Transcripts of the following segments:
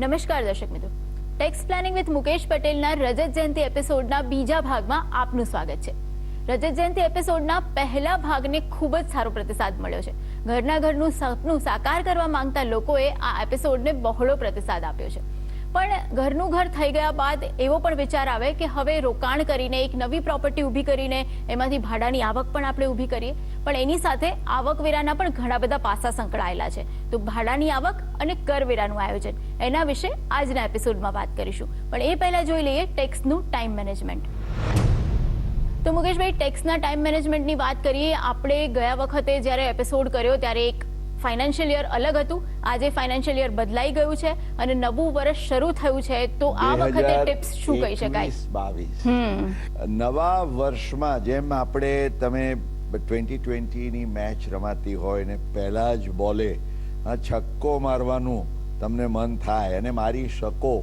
નમસ્કાર દર્શક મિત્રો, ટેક્સ પ્લાનિંગ વિથ મુકેશ પટેલના રજત જયંતિ એપિસોડના બીજા ભાગમાં આપનું સ્વાગત છે। રજત જયંતિ એપિસોડના પહેલા ભાગને ખૂબ જ સારો પ્રતિસાદ મળ્યો છે। ઘરનું સપનું સાકાર કરવા માંગતા લોકોએ આ એપિસોડને બહોળો પ્રતિસાદ આપ્યો છે। પણ ઘરનું ઘર થઈ ગયા બાદ એવો પણ વિચાર આવે કે હવે રોકાણ કરીને એક નવી પ્રોપર્ટી ઊભી કરીને એમાંથી ભાડાની આવક પણ આપણે ઊભી કરીએ, પણ એની સાથે આવકવેરાના પણ ઘણા બધા પાસા સંકળાયેલા છે। તો ભાડાની આવક અને કરવેરાનું આયોજન, એના વિશે આજના એપિસોડમાં વાત કરીશું। પણ એ પહેલા જોઈ લઈએ ટેક્સનું ટાઈમ મેનેજમેન્ટ। તો મુકેશભાઈ, ટેક્સના ટાઈમ મેનેજમેન્ટની વાત કરીએ। આપણે ગયા વખતે જ્યારે એપિસોડ કર્યો ત્યારે એક ફાઇનાન્શિયલ યર અલગ હતું, આજે ફાઇનાન્શિયલ યર બદલાઈ ગયું છે અને નવું વર્ષ શરૂ થયું છે। તો આ વખતે ટિપ્સ શું કહી શકાય? નવા વર્ષમાં જેમ આપણે તમે 2020 ની મેચ રમાતી હોય ને પહેલા જ બોલે છક્કો મારવાનું તમને મન થાય અને મારી શકો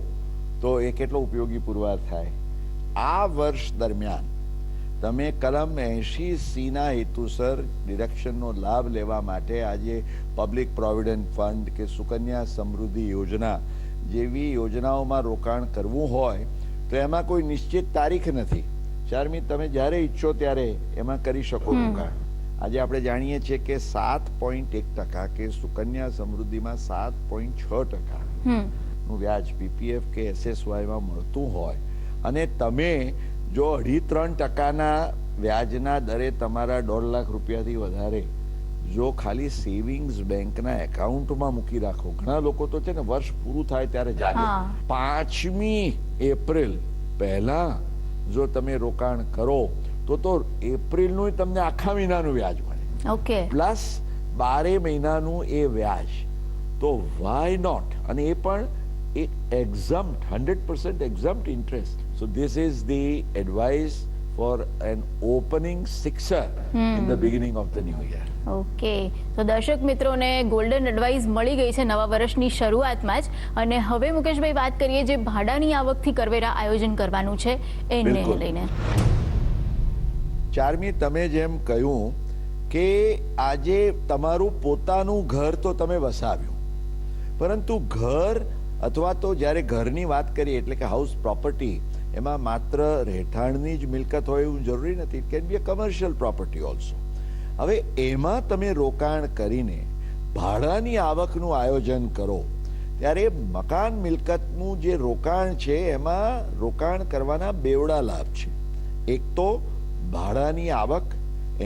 તો એ કેટલો ઉપયોગી પુરવાર થાય। આ વર્ષ દરમિયાન તમે કલમ 80C ના હેતુસર ડિડક્શનનો લાભ લેવા માટે આજે પબ્લિક પ્રોવિડન્ટ ફંડ કે સુકન્યા સમૃદ્ધિ યોજના જેવી યોજનાઓમાં રોકાણ કરવું હોય તો એમાં કોઈ નિશ્ચિત તારીખ નથી। ચાર્મી, તમે જ્યારે ઈચ્છો ત્યારે એમાં કરી શકો રોકાણ। આજે આપણે જાણીએ છીએ કે 7.1% કે સુકન્યા સમૃદ્ધિમાં 7.6% નું વ્યાજ PPF કે SSY માં મળતું હોય અને તમે જો 2.5-3% વ્યાજના દરે તમારા 1.5 લાખ રૂપિયાથી વધારે જો ખાલી સેવિંગ્સ બેંકના એકાઉન્ટમાં મૂકી રાખો, ઘણા લોકો તો છે ને વર્ષ પૂરું થાય ત્યારે જાગે, 5મી એપ્રિલ પહેલા જો તમે રોકાણ કરો તો એપ્રિલનું તમને આખા મહિનાનું વ્યાજ મળે, પ્લસ 12 મહિનાનું એ વ્યાજ। તો વાય નોટ? અને એ પણ એક exempt 100% exempt interest. So this is the advice for an opening sixer in the beginning of the new year. Okay, તો દર્શક મિત્રોને ગોલ્ડન એડવાઇસ મળી ગઈ છે નવા વર્ષની શરૂઆતમાં જ। અને હવે મુકેશભાઈ વાત કરીએ જે ભાડાની આવકથી કરવેરા આયોજન કરવાનું છે એને લઈને। ચાર્મી, તમે જેમ કહ્યું કે આજે તમારું પોતાનું ઘર તો તમે વસાવ્યું, પરંતુ ઘર અથવા તો જ્યારે ઘરની વાત કરીએ એટલે કે હાઉસ પ્રોપર્ટી, એમાં માત્ર રહેઠાણની જ મિલકત હોય એવું જરૂરી નથી। It can be a commercial property also. હવે એમાં તમે રોકાણ કરીને ભાડાની આવકનું આયોજન કરો ત્યારે મકાન મિલકતનું જે રોકાણ છે એમાં રોકાણ કરવાના બેવડા લાભ છે। એક તો ભાડાની આવક,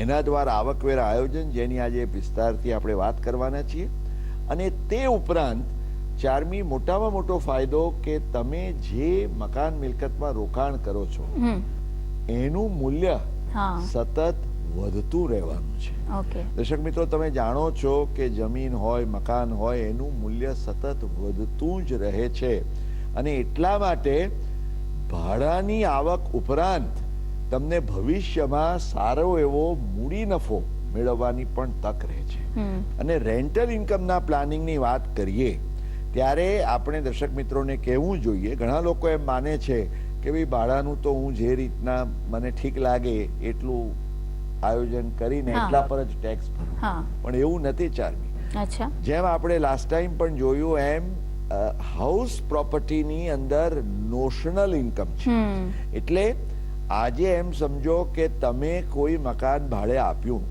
એના દ્વારા આવકવેરા આયોજન જેની આજે વિસ્તારથી આપણે વાત કરવાના છીએ, અને તે ઉપરાંત ચાર્મી મોટામાં મોટો ફાયદો કે તમે જે મકાન મિલકતમાં રોકાણ કરો છો એનું મૂલ્ય સતત વધતું રહેવાનું છે। દર્શક મિત્રો, તમે જાણો છો કે જમીન હોય, મકાન હોય, એનું મૂલ્ય સતત વધતું જ રહે છે અને એટલા માટે ભાડાની આવક ઉપરાંત તમને ભવિષ્યમાં સારો એવો મૂડી નફો મેળવવાની પણ તક રહે છે। અને રેન્ટલ ઇન્કમના પ્લાનિંગની વાત કરીએ ત્યારે આપણે દર્શક મિત્રોને કહેવું જોઈએ, ઘણા લોકો એમ માને છે કે ભાઈ ભાડાનું તો હું જે રીતના મને ઠીક લાગે એટલું આયોજન કરીને એટલા પર જ ટેક્સ ભરું, પણ એવું નથી ચાર્મી। જેમ આપણે લાસ્ટ ટાઈમ પણ જોયું એમ હાઉસ પ્રોપર્ટીની અંદર નોશનલ ઇન્કમ છે, એટલે આજે એમ સમજો કે તમે કોઈ મકાન ભાડે આપ્યું,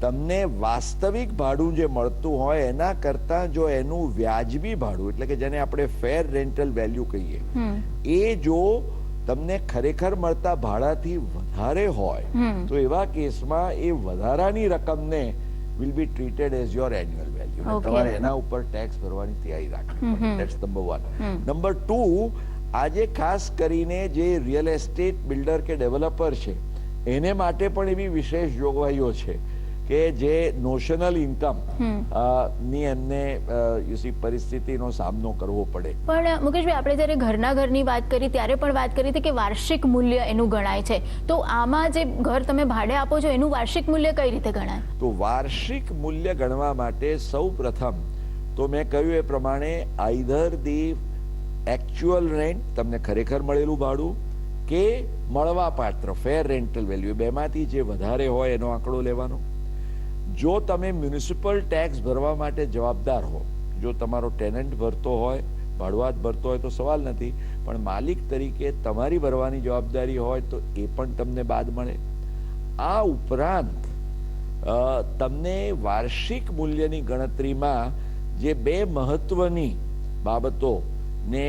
તમને વાસ્તવિક ભાડું જે મળતું હોય એના કરતા જો એનું વ્યાજબી ભાડું એટલે કે જેને આપણે ફેર રેન્ટલ વેલ્યુ કહીએ, એ જો તમને ખરેખર મળતા ભાડાથી વધારે હોય તો એવા કેસમાં એ વધારાની રકમને will be treated as your annual value. તમારે એના ઉપર ટેક્સ ભરવાની તૈયારી રાખવી પડે. That's number 1. Number 2, આજે ખાસ કરીને જે રિયલ એસ્ટેટ બિલ્ડર કે ડેવલપર છે એને માટે પણ એવી વિશેષ જોગવાઈઓ છે કે જે નોશનલ ઇન્કમ ની એમને પરિસ્થિતિનો સામનો કરવો પડે। પણ મુકેશભાઈ, આપણે જ્યારે ઘરની વાત કરી ત્યારે પણ વાત કરી હતી કે વાર્ષિક મૂલ્ય એનું ગણાય છે, તો આમાં જે ઘર તમે ભાડે આપો છો એનું વાર્ષિક મૂલ્ય કઈ રીતે ગણાય? તો વાર્ષિક મૂલ્ય ગણવા માટે સૌ પ્રથમ તો મેં કહ્યું એ પ્રમાણે આઈધર ધી એકચ્યુઅલ રેન્ટ, તમને ખરેખર મળેલું ભાડું, કે મળવા પાત્ર ફેર રેન્ટલ વેલ્યુ, બેમાંથી જે વધારે હોય એનો આંકડો લેવાનો। જો તમે મ્યુનિસિપલ ટેક્સ ભરવા માટે જવાબદાર હો, જો તમારો ટેનન્ટ ભરતો હોય, ભાડુઆત ભરતો હોય તો સવાલ નથી, પણ માલિક તરીકે તમારી ભરવાની જવાબદારી હોય તો એ પણ તમને બાદ મળે. આ ઉપરાંત તમને વાર્ષિક મૂલ્યની ગણતરીમાં જે બે મહત્વની બાબતોને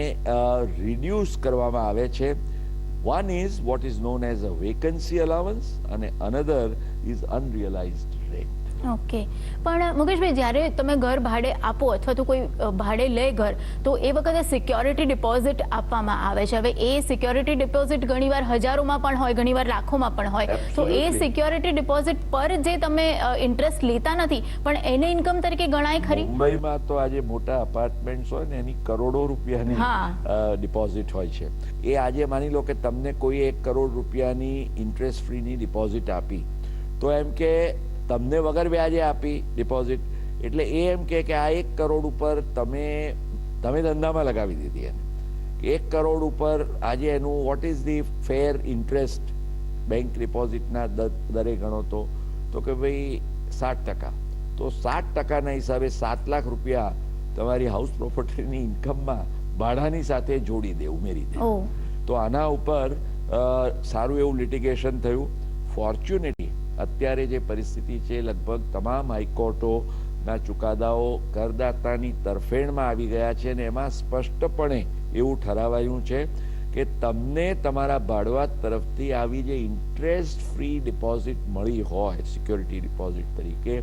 રિડ્યુસ કરવામાં આવે છે, one is what is known as a vacancy allowance and another is unrealized rent. Okay, પણ મુકેશભાઈ, જ્યારે તમે ઘર ભાડે આપો અથવા તો કોઈ ભાડે લે ઘર, તો એ વખતે સિક્યોરિટી ડિપોઝિટ આપવામાં આવે છે. હવે એ સિક્યોરિટી ડિપોઝિટ ઘણીવાર હજારોમાં પણ હોય, ઘણીવાર લાખોમાં પણ હોય. તો એ સિક્યોરિટી ડિપોઝિટ પર જે તમે ઇન્ટરેસ્ટ લેતા નથી, પણ એને ઇન્કમ તરીકે ગણાય ખરી? મુંબઈમાં તો આજે મોટા અપાર્ટમેન્ટ્સ હોય ને એની કરોડો રૂપિયાની ડિપોઝિટ હોય છે. એ આજે માની લો કે તમને કોઈ 1 કરોડ રૂપિયાની ઇન્ટરેસ્ટ ફ્રીની ડિપોઝિટ આપી, તો એમ કે તમને વગર વ્યાજે આપી ડિપોઝિટ, એટલે એ એમ કે આ 1 કરોડ ઉપર તમે ધંધામાં લગાવી દીધી. એને 1 કરોડ ઉપર આજે એનું what is the fair interest bank ડિપોઝિટના દરે ગણો તો કે ભાઈ 7%. તો 7%ના હિસાબે 7 લાખ રૂપિયા તમારી હાઉસ પ્રોપર્ટીની ઇન્કમમાં ભાડાની સાથે જોડી દે, ઉમેરી દે. તો આના ઉપર સારું એવું લિટિગેશન થયું. ફોર્ચ્યુનેટલી અત્યારે જે પરિસ્થિતિ છે, લગભગ તમામ હાઈકોર્ટોના ચુકાદાઓ કરદાતાની તરફેણમાં આવી ગયા છે, અને એમાં સ્પષ્ટપણે એવું ઠરાવાયું છે કે તમને તમારા ભાડુઆત તરફથી આવી જે ઇન્ટરેસ્ટ ફ્રી ડિપોઝિટ મળી હોય સિક્યોરિટી ડિપોઝિટ તરીકે,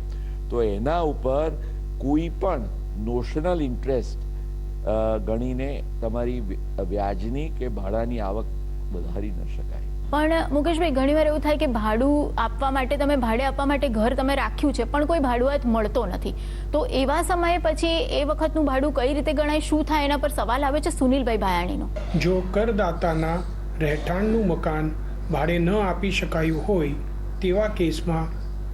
તો એના ઉપર કોઈ પણ નોશનલ ઇન્ટરેસ્ટ ગણીને તમારી વ્યાજની કે ભાડાની આવક વધારી ન શકાય. પણ મુકેશભાઈ, ઘણીવાર એવું થાય કે ભાડું આપવા માટે, તમે ભાડે આપવા માટે ઘર તમે રાખ્યું છે, પણ કોઈ ભાડુઆત મળતો નથી. તો એવા સમયે પછી એ વખતનું ભાડું કઈ રીતે ગણાય, શું થાય, એના પર સવાલ આવે છે સુનિલભાઈ ભાયાણીનો. જો કરદાતાના રહેઠાણનું મકાન ભાડે ન આપી શકાયું હોય તેવા કેસમાં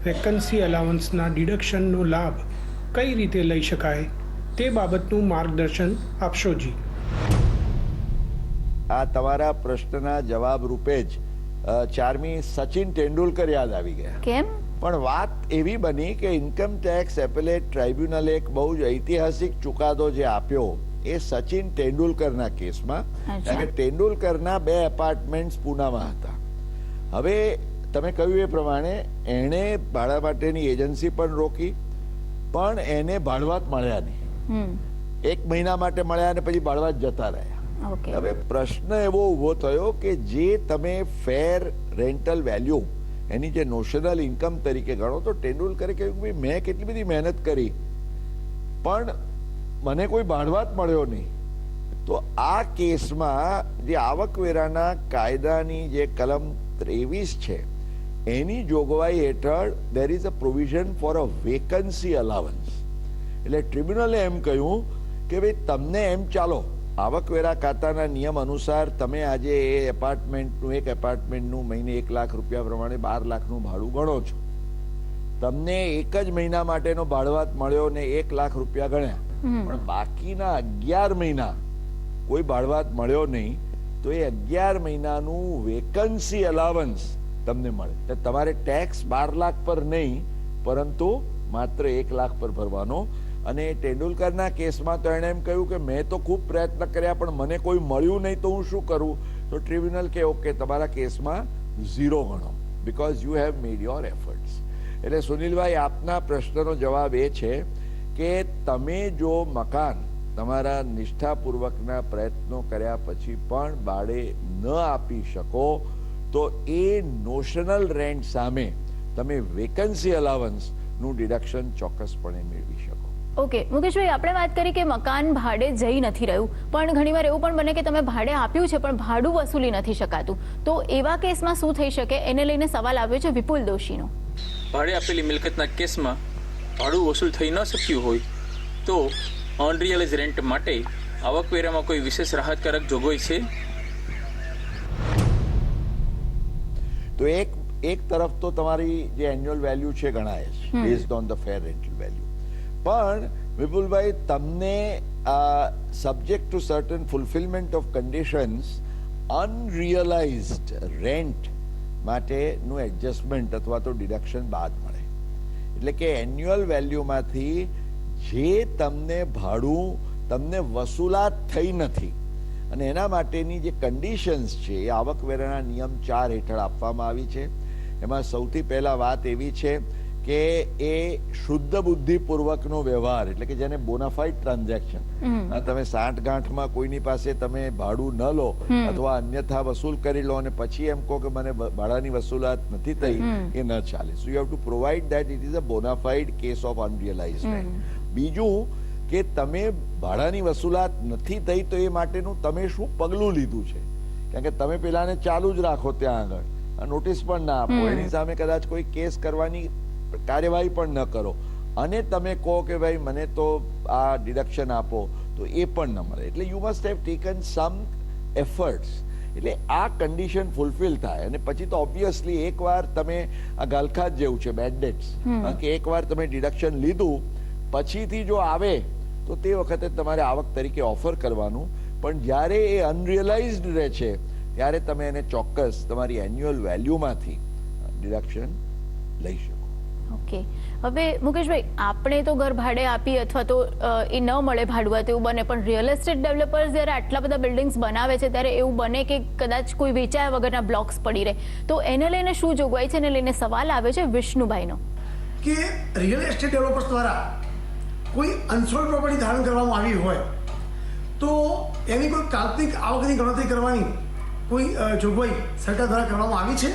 વેકન્સી અલાવન્સના ડિડક્શનનો લાભ કઈ રીતે લઈ શકાય તે બાબતનું માર્ગદર્શન આપશો જી. આ તમારા પ્રશ્નના જવાબ રૂપે જ ચારમી સચિન તેંડુલકર યાદ આવી ગયા. કેમ? પણ વાત એવી બની કે ઇન્કમ ટેક્સ એપેલેટ ટ્રાઇબ્યુનલે એક બહુ જ ઐતિહાસિક ચુકાદો જે આપ્યો એ સચિન તેંડુલકરના કેસમાં, કારણ કે તેંડુલકરના 2 એપાર્ટમેન્ટ્સ પૂનામાં હતા. હવે તમે કહ્યું એ પ્રમાણે એણે ભાડા માટેની એજન્સી પણ રોકી, પણ એને ભાડુઆત મળ્યા નહીં. 1 મહિના માટે મળ્યા અને પછી ભાડુઆત જતા રહ્યા. હવે પ્રશ્ન એવો ઉભો થયો કે જે તમે ફેર રેન્ટલ વેલ્યુ એની જે નોશનલ ઇન્કમ તરીકે ગણો, તો તેંડુલકરે કહ્યું કે મેં કેટલી બધી મહેનત કરી પણ મને કોઈ ભાડુઆત મળ્યો નહીં. તો આ કેસમાં જે આવકવેરાના કાયદાની જે કલમ 23 છે એની જોગવાઈ હેઠળ there is a provision for a vacancy allowance. એટલે ટ્રિબ્યુનલે એમ કહ્યું કે ભાઈ તમને એમ ચાલો આવકવેરા ખાતાના નિયમ અનુસાર તમે આજે એ એક એપાર્ટમેન્ટનું મહિને 1 લાખ રૂપિયા પ્રમાણે 12 લાખનું ભાડું ગણો છો. તમને 1 જ મહિના માટેનો ભાડુઆત મળ્યો ને 1 લાખ રૂપિયા ગણ્યા, પણ બાકીના 11 મહિના કોઈ ભાડુઆત મળ્યો નહીં, તો એ 11 મહિનાનું વેકન્સી અલાવન્સ તમને મળે. એટલે તમારે ટેક્સ 12 લાખ પર નહીં, પરંતુ માત્ર 1 લાખ પર ભરવાનો. અને તેંડુલકરના કેસમાં તો એણે એમ કહ્યું કે મેં તો ખૂબ પ્રયત્ન કર્યા પણ મને કોઈ મળ્યું નહીં, તો હું શું કરું? તો ટ્રિબ્યુનલ કે ઓકે, તમારા કેસમાં 0 ગણો, because you have made your efforts. એટલે સુનિલભાઈ, આપના પ્રશ્નનો જવાબ એ છે કે તમે જો મકાન તમારા નિષ્ઠાપૂર્વકના પ્રયત્નો કર્યા પછી પણ ભાડે ન આપી શકો, તો એ નોશનલ રેન્ટ સામે તમે વેકન્સી અલાવન્સનું ડિડક્શન ચોક્કસપણે મેળવી શકો. ઓકે મુકેશભાઈ, આપણે વાત કરી કે મકાન ભાડે જઈ નથી રહ્યું, પણ ઘણીવાર એવું પણ બને કે તમે ભાડે આપ્યું છે પણ ભાડું વસૂલી નથી શકાતું, તો એવા કેસમાં શું થઈ શકે? એને લઈને સવાલ આવ્યો છે વિપુલ દોશીનો. ભાડે આપેલી મિલકતના કેસમાં ભાડું વસૂલ થઈ ન શક્યું હોય તો અનરિયલાઇઝ રેન્ટ માટે આવકવેરામાં કોઈ વિશેષ રાહતકારક જોગવાઈ છે? તો એક તરફ તો તમારી જે એન્યુઅલ વેલ્યુ છે ગણાય છે based on the fair rental value, પણ વિપુલભાઈ તમને subject to certain fulfilment of conditions unrealised rent માટેનું એડજસ્ટમેન્ટ અથવા તો ડિડક્શન બાદ મળે. એટલે કે એન્યુઅલ વેલ્યુમાંથી જે તમને ભાડું તમને વસૂલાત થઈ નથી અને એના માટેની જે કન્ડિશન્સ છે એ આવકવેરાના નિયમ 4 હેઠળ આપવામાં આવી છે. એમાં સૌથી પહેલા વાત એવી છે કે એ શુદ્ધ બુદ્ધિપૂર્વકનો વ્યવહાર, એટલે કે જેને બોનાફાઇડ ટ્રાન્ઝેક્શન, તમે સાંઠગાંઠમાં કોઈની પાસે તમે ભાડું ન લો અથવા અન્યથા વસૂલ કરી લો અને પછી એમ કહો કે મને ભાડાની વસૂલાત નથી થઈ, એ ન ચાલે. So you have to provide that it is a bona fide case of unrealised rent. બીજું કે તમે ભાડાની વસૂલાત નથી થઈ તો એ માટેનું તમે શું પગલું લીધું છે, કારણ કે તમે પેલાને ચાલુ જ રાખો ત્યાં આગળ, નોટિસ પણ ના આપો, એની સામે કદાચ કોઈ કેસ કરવાની કાર્યવાહી પણ ન કરો અને તમે કહો કે ભાઈ મને તો આ ડિડક્શન આપો, તો એ પણ ન મળે. એટલે you must have taken some efforts. એટલે આ કન્ડિશન ફૂલફિલ થાય અને પછી તો ઓબ્વિયસલી એકવાર તમે આ ગાલખાત જેવું છે બેડ ડેટ્સ, કે એકવાર તમે ડિડક્શન લીધું પછીથી જો આવે તો તે વખતે તમારે આવક તરીકે ઓફર કરવાનું, પણ જ્યારે એ અનરિયલાઇઝડ રહે છે ત્યારે તમે એને ચોક્કસ તમારી એન્યુઅલ વેલ્યુમાંથી ડિડક્શન લઈ શકો. ઓકે, હવે મુકેશભાઈ, આપણે તો ઘર ભાડે આપી અથવા તો એ ન મળે ભાડુઆ તેવું બને, પણ રિયલ એસ્ટેટ ડેવલપર્સ જ્યારે આટલા બધા બિલ્ડિંગ્સ બનાવે છે ત્યારે એવું બને કે કદાચ કોઈ વેચાયા વગરના બ્લોક્સ પડી રહે, તો એને લઈને શું જોગવાઈ છે? એને લઈને સવાલ આવે છે વિષ્ણુભાઈનો કે રિયલ એસ્ટેટ ડેવલપર્સ દ્વારા કોઈ અનસોલ્ડ પ્રોપર્ટી ધારણ કરવામાં આવી હોય તો એની કોઈ કાલ્પનિક આવકની ગણતરી કરવાની કોઈ જોગવાઈ સરકાર દ્વારા કરવામાં આવી છે?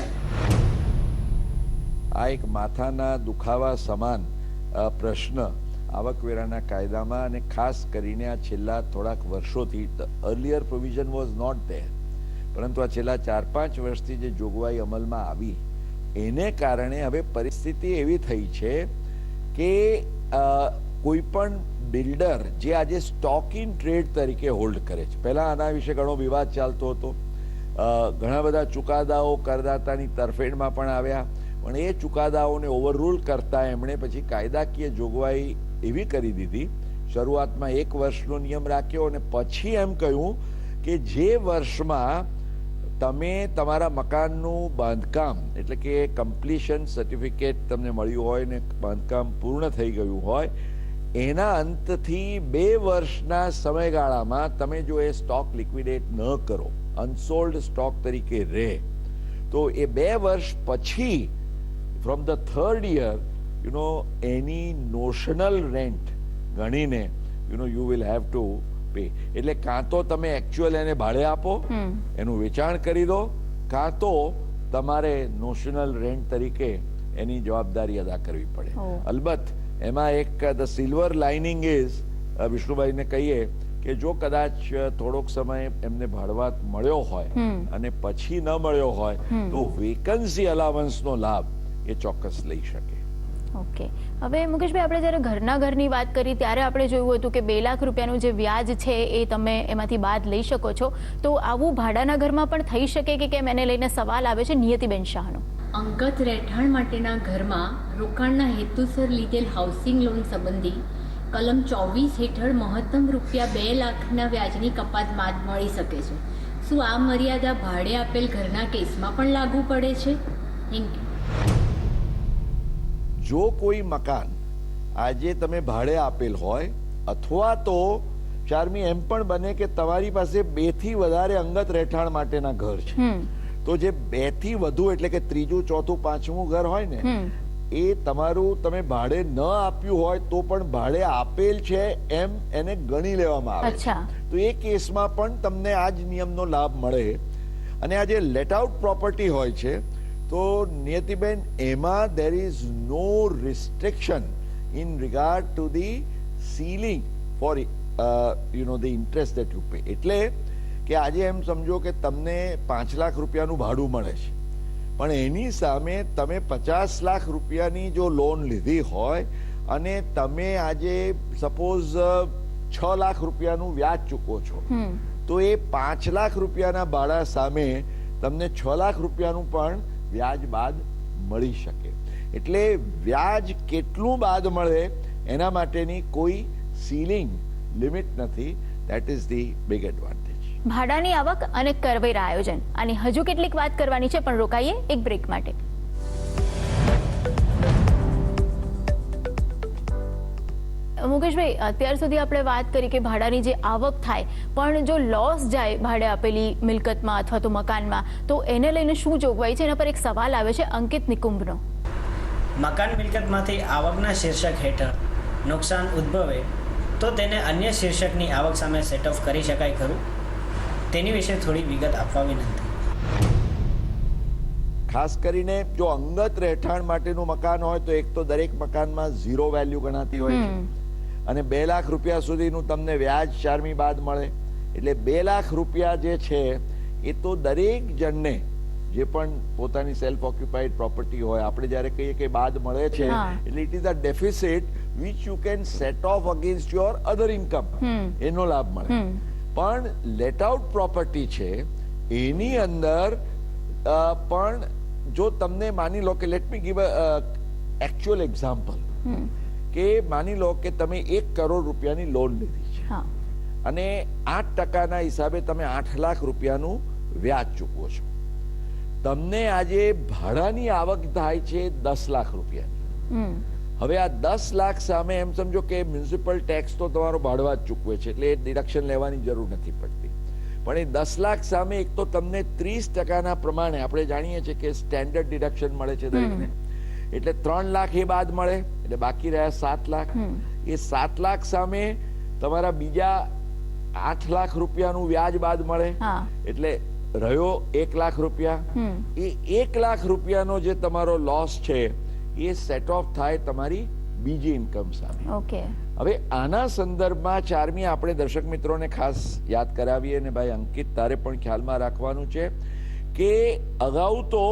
આ એક માથાના દુખાવા સમાન પ્રશ્ન આવકવેરાના કાયદામાં અને ખાસ કરીને આ છેલ્લા થોડાક વર્ષોથી, earlier provision was not there, પરંતુ આ છેલ્લા 4-5 વર્ષથી જે જોગવાઈ અમલમાં આવી એને કારણે હવે પરિસ્થિતિ એવી થઈ છે કે કોઈ પણ બિલ્ડર જે આજે સ્ટોક ઇન ટ્રેડ તરીકે હોલ્ડ કરે છે, પહેલા આના વિશે ઘણો વિવાદ ચાલતો હતો, ઘણા બધા ચુકાદાઓ કરદાતાની તરફેણમાં પણ આવ્યા, પણ એ ચુકાદાઓને ઓવરરૂલ કરતા એમણે પછી કાયદાકીય જોગવાઈ એવી કરી દીધી, શરૂઆતમાં 1 વર્ષનો નિયમ રાખ્યો અને પછી એમ કહ્યું કે જે વર્ષમાં તમે તમારા મકાનનું બાંધકામ, એટલે કે કમ્પ્લીશન સર્ટિફિકેટ તમને મળ્યું હોય ને બાંધકામ પૂર્ણ થઈ ગયું હોય, એના અંતથી 2 વર્ષના સમયગાળામાં તમે જો એ સ્ટોક લિક્વિડેટ ન કરો, અનસોલ્ડ સ્ટોક તરીકે રહે, તો એ 2 વર્ષ પછી ફ્રોમ ધ 3rd year એની નોશનલ રેન્ટ ગણીને you will have to pay. એટલે કાં તો તમે એકચ્યુઅલ એને ભાડે આપો, એનું વેચાણ કરી દો, કાં તો તમારે નોશનલ રેન્ટ તરીકે એની જવાબદારી અદા કરવી પડે. અલબત્ત એમાં એક ધ સિલ્વર લાઇનિંગ ઇઝ, વિષ્ણુભાઈને કહીએ કે જો કદાચ થોડોક સમય એમને ભાડવાત મળ્યો હોય અને પછી ન મળ્યો હોય તો વેકન્સી અલાવન્સનો લાભ એ ચોક્કસ લઈ શકે. ઓકે, હવે મુકેશભાઈ, આપણે જ્યારે ઘરની વાત કરી ત્યારે આપણે જોયું હતું કે 2 લાખ રૂપિયાનું જે વ્યાજ છે એ તમે એમાંથી બાદ લઈ શકો છો, તો આવું ભાડાના ઘરમાં પણ થઈ શકે કે કેમ? એને લઈને સવાલ આવે છે નિયતિબેન શાહનો. અંગત રહેઠાણ માટેના ઘરમાં રોકાણના હેતુસર લીધેલ હાઉસિંગ લોન સંબંધી કલમ 24 હેઠળ મહત્તમ રૂપિયા 2 લાખના વ્યાજની કપાત મળી શકે છે. શું આ મર્યાદા ભાડે આપેલ ઘરના કેસમાં પણ લાગુ પડે છે? Thank you. જો કોઈ મકાન આજે તમે ભાડે આપેલ હોય અથવા તો ચારમી એમ પણ બને કે તમારી પાસે 2 થી વધારે અંગત રહેઠાણ માટેના ઘર છે, તો જે 2 થી વધુ એટલે કે 3જી, 4થી, 5મું ઘર હોય ને, એ તમારું તમે ભાડે ન આપ્યું હોય તો પણ ભાડે આપેલ છે એમ એને ગણી લેવામાં આવે છે. તો એ કેસમાં પણ તમને આ જ નિયમનો લાભ મળે. અને આ જે લેટ આઉટ પ્રોપર્ટી હોય છે તો નિયતિબેન, એમાં there is no restriction in regard to the ceiling for the interest that you pay. એટલે કે આજે એમ સમજો કે તમને 5 લાખ રૂપિયાનું ભાડું મળે છે, પણ એની સામે તમે 50 લાખ રૂપિયાની જો લોન લીધી હોય અને તમે આજે સપોઝ 6 લાખ રૂપિયાનું વ્યાજ ચૂકવો છો, તો એ 5 લાખ રૂપિયાના ભાડા સામે તમને 6 લાખ રૂપિયાનું પણ વ્યાજ બાદ મળી શકે. એટલે વ્યાજ કેટલું બાદ મળે એના માટેની કોઈ સીલિંગ લિમિટ નથી. That is the big advantage. ભાડાની આવક અને કરવેરા આયોજન, આની હજુ કેટલીક વાત કરવાની છે, પણ રોકાઈએ એક બ્રેક માટે. મુકેશભાઈ, અત્યાર સુધી આપણે વાત કરી કે ભાડાની જે આવક થાય પણ જો લોસ જાય ભાડે આપેલી મિલકતમાં અથવા તો મકાનમાં, તો એને લઈને શું જોગવાઈ છે? એના પર એક સવાલ આવે છે અંકિત નિકુંભનો. મકાન મિલકતમાંથી આવકના શીર્ષક હેઠળ નુકસાન ઉદ્ભવે તો તેને અન્ય શીર્ષકની આવક સામે સેટ ઓફ કરી શકાય ખરું? તેની વિશે થોડી વિગત આપવા વિનંતી. ખાસ કરીને જો અંગત રહેઠાણ માટેનું મકાન હોય તો એક તો દરેક મકાનમાં 0 વેલ્યુ ગણાતી હોય છે અને 2 લાખ રૂપિયા સુધીનું તમને વ્યાજ ચાર્મી બાદ મળે. એટલે 2 લાખ રૂપિયા જે છે એ તો દરેક જણને જે પણ પોતાની સેલ્ફ ઓક્યુપાઈડ પ્રોપર્ટી હોય, આપણે જ્યારે કહીએ કે બાદ મળે છે એટલે it is a deficit which you can set of against your other income, એનો લાભ મળે. પણ લેટ આઉટ પ્રોપર્ટી છે એની અંદર પણ જો તમને માની લો કે let me give actual example કે માની લો કે તમે 1 કરોડ રૂપિયાની લોન લીધી છે અને 8% હિસાબે તમે 8 લાખ રૂપિયાનું વ્યાજ ચૂકવો છો. તમને આજે ભાડાની આવક થાય છે 10 લાખ રૂપિયાની. હવે આ 10 લાખ સામે એમ સમજો કે મ્યુનિસિપલ ટેક્સ તો તમારો ભાડવા જ ચૂકવે છે એટલે એ ડિડક્શન લેવાની જરૂર નથી પડતી. પણ એ 10 લાખ સામે એક તો તમને 30% પ્રમાણે આપણે જાણીએ છીએ કે સ્ટેન્ડર્ડ ડિડક્શન મળે છે દરેકને, એટલે 3 લાખ એ બાદ મળે, એટલે બાકી રહ્યા 7 લાખ. એ 7 લાખ સામે તમારા બીજા 8 લાખ રૂપિયાનું વ્યાજ બાદ મળે, એટલે રહ્યો 1 લાખ રૂપિયા. એ 1 લાખ રૂપિયાનો જે તમારો લોસ છે એ સેટ ઓફ થાય તમારી બીજી ઇન્કમ સામે. ઓકે. હવે આના સંદર્ભમાં ચાર્મી આપણે દર્શક મિત્રોને ખાસ યાદ કરાવીએ, અને ભાઈ અંકિત તારે પણ ખ્યાલમાં રાખવાનું છે કે અગાઉ તો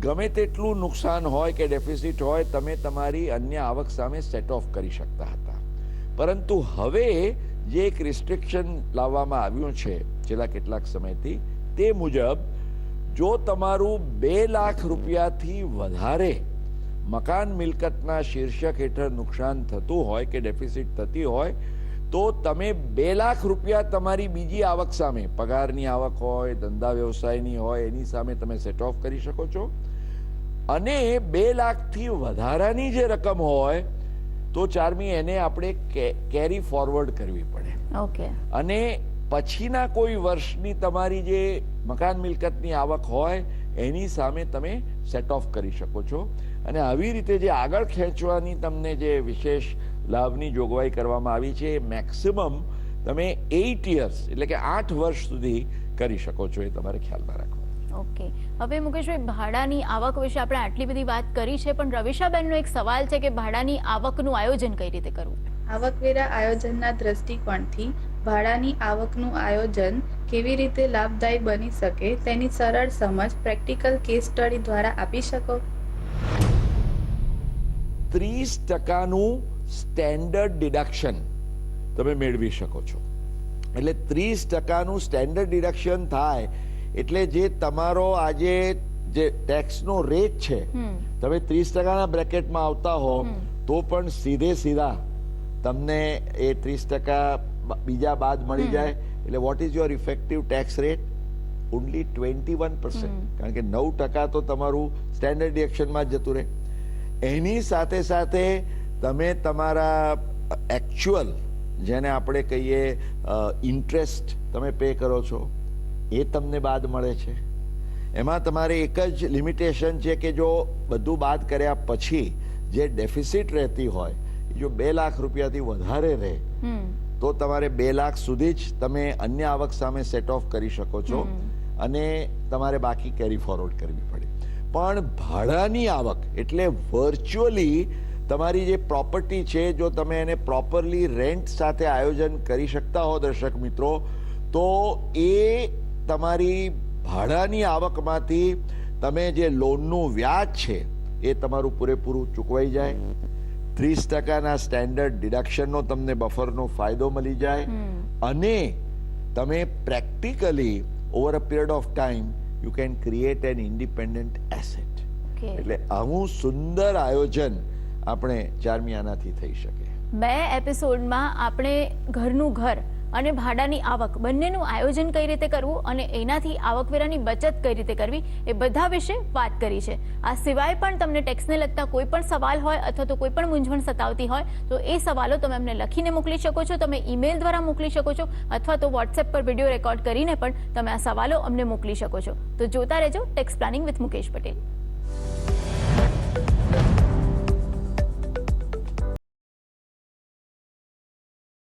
ગમે તેટલું નુકસાન હોય કે ડેફિસિટ હોય તમે તમારી અન્ય આવક સામે સેટ ઓફ કરી શકતા હતા. પરંતુ હવે જે એક રિસ્ટ્રિક્શન લાવવામાં આવ્યું છે છેલ્લા કેટલાક સમયથી, તે મુજબ જો તમારું 2 લાખ રૂપિયાથી વધારે મકાન મિલકતના શીર્ષક હેઠળ નુકસાન થતું હોય કે ડેફિસિટ થતી હોય તો તમે 2 લાખ રૂપિયા તમારી બીજી આવક સામે, પગારની આવક હોય, ધંધા વ્યવસાયની હોય, એની સામે તમે સેટ ઓફ કરી શકો છો. અને 2 લાખથી વધારાની જે રકમ હોય તો ચાર્મી એને આપણે કેરી ફોરવર્ડ કરવી પડે. ઓકે. અને પછીના કોઈ વર્ષની તમારી જે મકાન મિલકતની આવક હોય એની સામે તમે સેટ ઓફ કરી શકો છો. અને આવી રીતે જે આગળ ખેંચવાની તમને જે વિશેષ લાભની જોગવાઈ કરવામાં આવી છે એ મેક્સિમમ તમે 8 years એટલે કે 8 વર્ષ સુધી કરી શકો છો, એ તમારે ખ્યાલમાં રાખવાનું. ઓકે. હવે મુકેશભાઈ, ભાડાની આવક વિશે આપણે આટલી બધી વાત કરી છે, પણ રવિશાબેનનો એક સવાલ છે કે ભાડાની આવકનું આયોજન કઈ રીતે કરવું? આવકવેરા આયોજનના દ્રષ્ટિકોણથી ભાડાની આવકનું આયોજન કેવી રીતે લાભદાયી બની શકે તેની સરળ સમજ પ્રેક્ટિકલ કેસ સ્ટડી દ્વારા આપી શકો? 30%નું સ્ટેન્ડર્ડ ડિડક્શન તમે મેળવી શકો છો. એટલે 30%નું સ્ટેન્ડર્ડ ડિડક્શન થાય એટલે જે તમારો આજે જે ટેક્સનો રેટ છે, તમે 30%ના બ્રેકેટમાં આવતા હો તો પણ સીધા તમને એ 30% બીજા બાદ મળી જાય. એટલે what is your effective tax rate? Only 21%, કારણ કે 9% તો તમારું સ્ટેન્ડર્ડ ડિડક્શનમાં જ જતું રહે. એની સાથે સાથે તમે તમારા એકચ્યુઅલ જેને આપણે કહીએ ઇન્ટરેસ્ટ તમે પે કરો છો એ તમને બાદ મળે છે. એમાં તમારે એક જ લિમિટેશન છે કે જો બધું બાદ કર્યા પછી જે ડેફિસિટ રહેતી હોય જો 2 લાખ રૂપિયાથી વધારે રહે તો તમારે 2 લાખ સુધી જ તમે અન્ય આવક સામે સેટ ઓફ કરી શકો છો અને તમારે બાકી કેરી ફોરવર્ડ કરવી પડે. પણ ભાડાની આવક એટલે વર્ચ્યુઅલી તમારી જે પ્રોપર્ટી છે જો તમે એને પ્રોપરલી રેન્ટ સાથે આયોજન કરી શકતા હો દર્શક મિત્રો, તો એ તમારી ભાડાની આવકમાંથી તમે જે લોનનું વ્યાજ છે એ તમારું પૂરેપૂરું ચૂકવાઈ જાય. 30%ના સ્ટેન્ડર્ડ ડિડક્શનનો તમને બફરનો ફાયદો મળી જાય અને તમે practically over a period of time you can create N independent asset. એટલે આવું સુંદર આયોજન આપણે ચાર્મી આનાથી થઈ શકે. 2 એપિસોડમાં આપણે ઘરનું ઘર અને ભાડાની આવક બંનેનું આયોજન કઈ રીતે કરવું અને એનાથી આવકવેરાની બચત કઈ રીતે કરવી એ બધા વિશે વાત કરી છે. આ સિવાય પણ તમને ટેક્સને લગતા કોઈ પણ સવાલ હોય અથવા તો કોઈ પણ મૂંઝવણ સતાવતી હોય તો એ સવાલો તમે અમને લખીને મોકલી શકો છો, તમે ઈમેલ દ્વારા મોકલી શકો છો અથવા તો વોટ્સએપ પર વિડીયો રેકોર્ડ કરીને પણ તમે આ સવાલો અમને મોકલી શકો છો. તો જોતા રહેજો tax planning with Mukesh Patel.